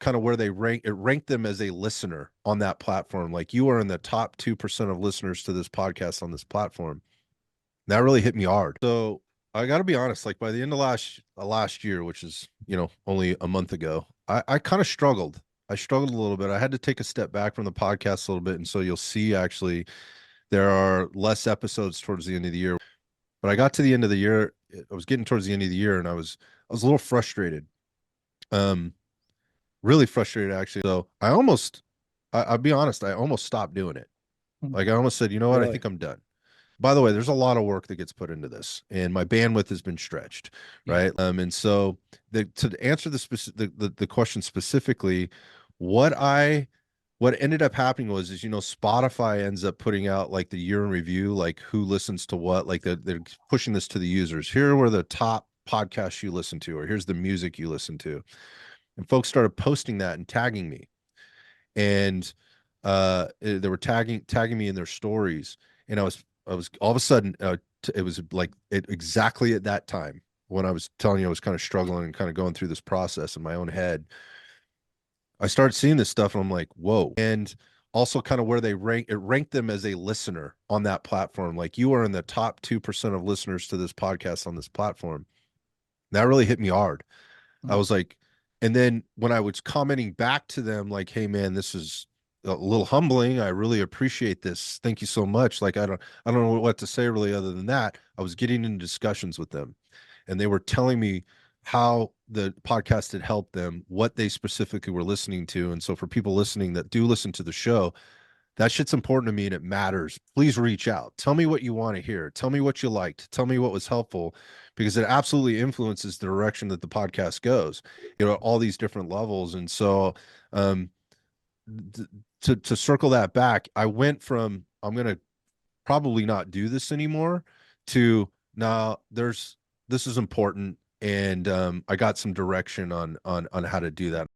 kind of where they ranked them as a listener on that platform. Like, you are in the top 2% of listeners to this podcast on this platform. That really hit me hard. So I got to be honest, like by the end of last year, which is, only a month ago, I kind of struggled. I struggled a little bit. I had to take a step back from the podcast a little bit. And so you'll see actually there are less episodes towards the end of the year. But I got to the end of the year. I was getting towards the end of the year, and I was a little frustrated. Um, really frustrated actually. So I'll be honest, I almost stopped doing it. Hmm. Like, I almost said, you know what, I Really? think I'm done. By the way, there's a lot of work that gets put into this, and my bandwidth has been stretched, Yeah. right? And so to answer the question specifically, what I what ended up happening is Spotify ends up putting out like the year in review, like who listens to what, like they're pushing this to the users. Here were the top podcasts you listen to, or here's the music you listen to, and folks started posting that and tagging me, and they were tagging me in their stories, and I was all of a sudden, it was like exactly at that time when I was telling you I was kind of struggling and kind of going through this process in my own head. I started seeing this stuff, and I'm like, whoa. And also kind of where it ranked them as a listener on that platform. Like, you are in the top 2% of listeners to this podcast on this platform. That really hit me hard. I Hmm. was like, and then when I was commenting back to them, like, hey man, this is a little humbling. I really appreciate this. Thank you so much. Like, I don't know what to say really other than that. I was getting into discussions with them, and they were telling me how the podcast had helped them, what they specifically were listening to. And so for people listening that do listen to the show, that shit's important to me and it matters. Please reach out. Tell me what you want to hear. Tell me what you liked. Tell me what was helpful, because it absolutely influences the direction that the podcast goes, all these different levels. And so, um, to circle that back, I went from I'm going to probably not do this anymore to now this is important. And I got some direction on how to do that.